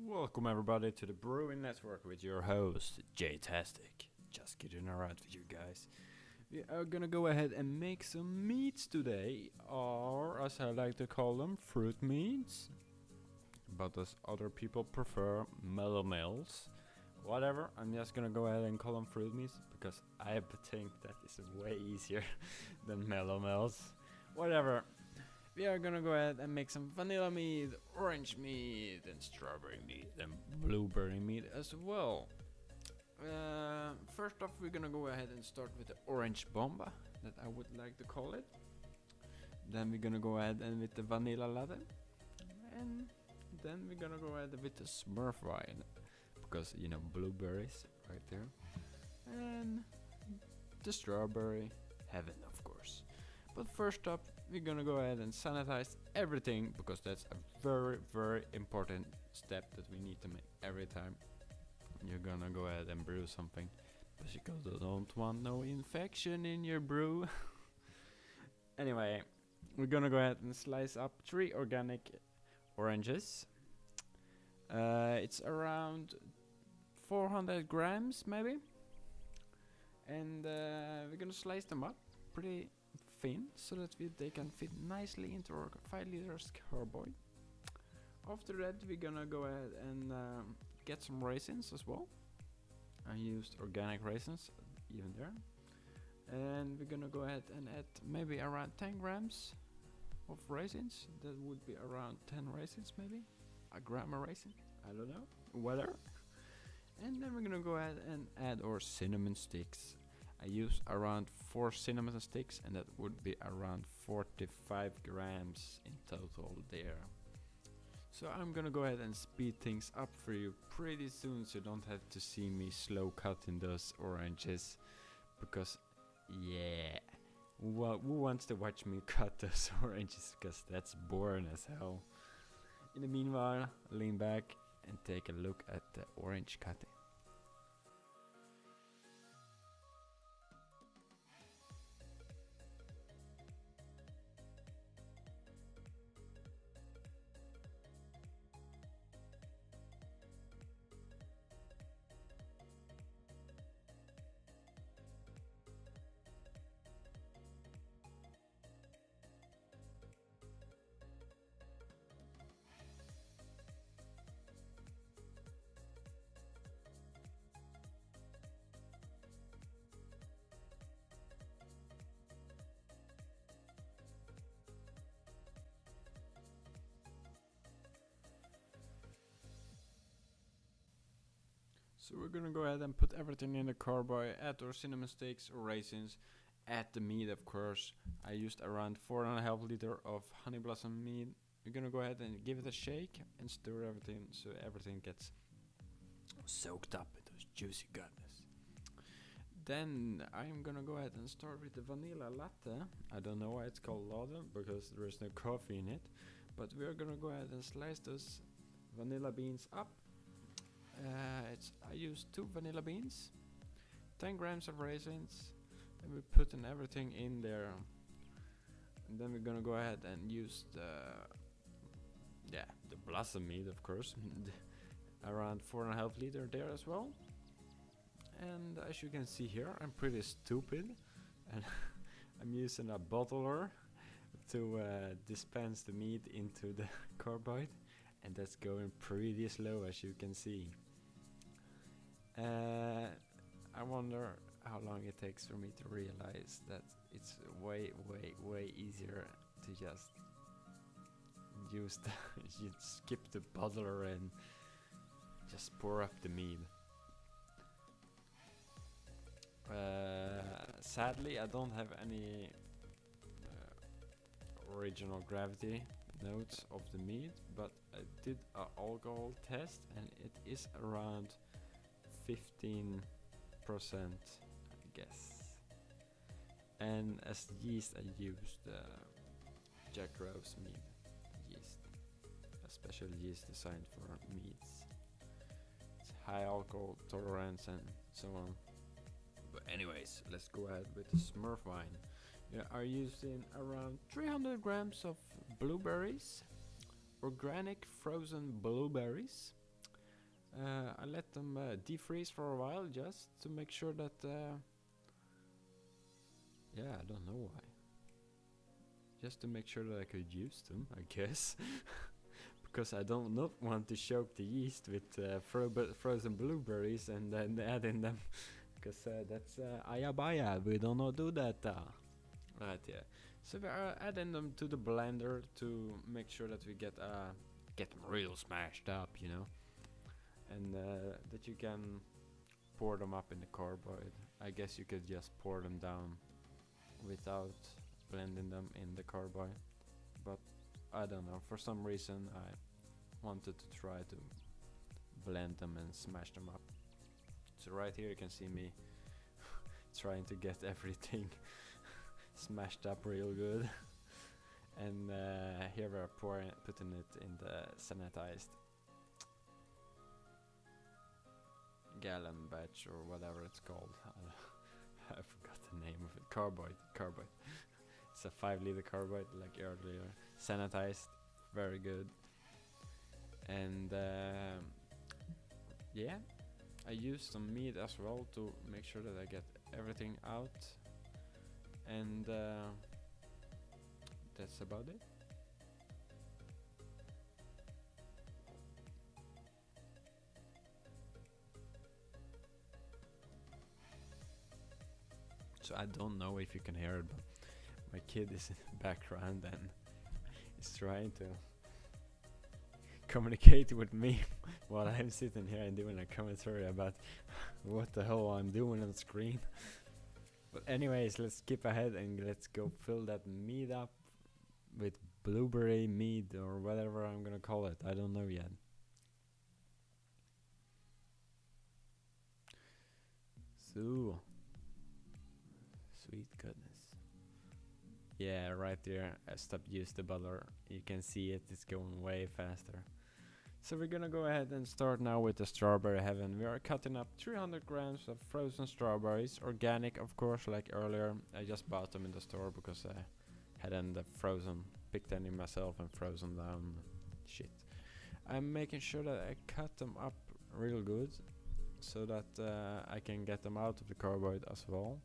Welcome everybody to the Brewing Network with your host, Jay-tastic. Just getting around with you guys. We are gonna go ahead and make some meads today, or as I like to call them, fruit meads. But as other people prefer, mellow meals. Whatever, I'm just gonna go ahead and call them fruit meads because I think that is way easier than mellow meals. Whatever. We are gonna go ahead and make some vanilla mead, orange mead, and strawberry mead, and blueberry mead as well. First off, we're gonna go ahead and start with the orange bomba, that I would like to call it. Then we're gonna go ahead and with the vanilla latte. And then we're gonna go ahead with the Smurf Wine, because you know, blueberries right there. And the strawberry heaven, of course. But first up, we're gonna go ahead and sanitize everything, because that's a very important step that we need to make every time you're gonna go ahead and brew something, because you don't want no infection in your brew. Anyway, we're gonna go ahead and slice up 3 organic oranges. It's around 400 grams maybe, and we're gonna slice them up pretty thin so that they can fit nicely into our 5 liters carboy. After that, we're gonna go ahead and get some raisins as well. I used organic raisins even there, and we're gonna go ahead and add maybe around 10 grams of raisins. That would be around 10 raisins, maybe a gram of raisin, I don't know, whatever. And then we're gonna go ahead and add our cinnamon sticks. I use around 4 cinnamon sticks, and that would be around 45 grams in total there. So I'm gonna go ahead and speed things up for you pretty soon, so you don't have to see me slow cutting those oranges, because yeah, who wants to watch me cut those oranges, because that's boring as hell. In the meanwhile, lean back and take a look at the orange cutting. So we're gonna go ahead and put everything in the carboy, add our cinnamon sticks or raisins, add the mead, of course. I used around 4.5 liter of honey blossom mead. We're gonna go ahead and give it a shake and stir everything so everything gets soaked up in those juicy goodness. Then I'm gonna go ahead and start with the vanilla latte. I don't know why it's called latte, because there is no coffee in it. But we're gonna go ahead and slice those vanilla beans up. I used 2 vanilla beans, 10 grams of raisins, and we're putting everything in there. And then we're gonna go ahead and use the blossom mead, of course, around 4.5 liter there as well. And as you can see here, I'm pretty stupid, and I'm using a bottler to dispense the mead into the carboy, and that's going pretty slow, as you can see. I wonder how long it takes for me to realize that it's way easier to just use the you skip the bottler and just pour up the mead. Sadly, I don't have any original gravity notes of the mead, but I did an alcohol test, and it is around 15%, I guess. And as yeast, I used Jack Rose mead yeast, a special yeast designed for meads. It's high alcohol tolerance and so on. But anyways, let's go ahead with the Smurf Wine. We are using around 300 grams of blueberries, organic frozen blueberries, I let them defreeze for a while just to make sure that yeah, I don't know why. Just to make sure that I could use them, I guess. Because I don't not want to choke the yeast with frozen blueberries and then add in them. Because that's ayabaya, we don't know do that. Right, yeah. So we are adding them to the blender to make sure that we get them real smashed up, you know. And that you can pour them up in the carboy. I guess you could just pour them down without blending them in the carboy, but I don't know, for some reason I wanted to try to blend them and smash them up. So right here you can see me trying to get everything smashed up real good. And here we're putting it in the sanitized gallon batch or whatever it's called. I forgot the name of it. Carboy. It's a 5-liter carboy like earlier. Sanitized, very good. And yeah, I used some mead as well to make sure that I get everything out. And that's about it. So I don't know if you can hear it, but my kid is in the background and is trying to communicate with me while I'm sitting here and doing a commentary about what the hell I'm doing on screen. But anyways, let's skip ahead and let's go fill that mead up with blueberry mead or whatever I'm gonna call it. I don't know yet. So, sweet goodness. Yeah, right there. I stopped using the butter. You can see it. It's going way faster. So we're gonna go ahead and start now with the strawberry heaven. We are cutting up 300 grams of frozen strawberries, organic of course, like earlier. I just bought them in the store because I hadn't picked any myself and frozen down shit. I'm making sure that I cut them up real good so that I can get them out of the carboy as well.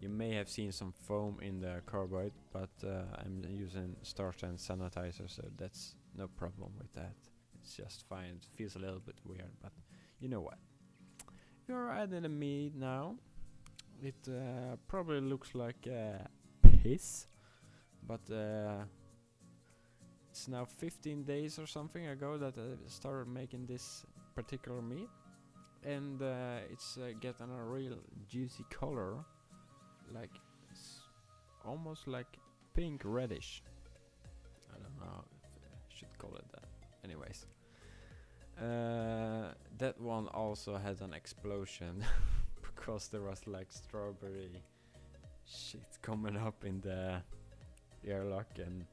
You may have seen some foam in the carboy, but I'm using starch and sanitizer, so that's no problem with that. It's just fine. It feels a little bit weird, but you know what. You're adding the meat now. It probably looks like piss, but it's now 15 days or something ago that I started making this particular meat, and it's getting a real juicy color, like it's almost like pink reddish. I don't know if I should call it that. Anyways, that one also had an explosion because there was like strawberry shit coming up in the airlock, and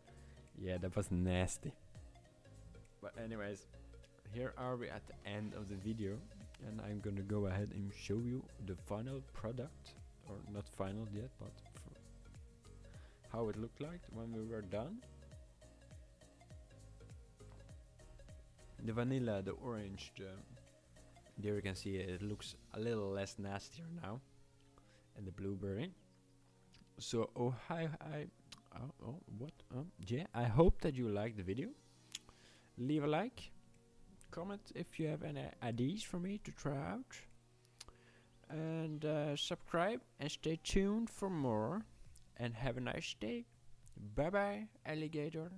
yeah, that was nasty. But anyways, here are we at the end of the video, and I'm gonna go ahead and show you the final product, or not final yet, but how it looked like when we were done. The vanilla, the orange, there you can see it looks a little less nastier now, and the blueberry. So yeah, I hope that you liked the video. Leave a like, comment if you have any ideas for me to try out, and subscribe and stay tuned for more, and have a nice day. Bye bye, alligators.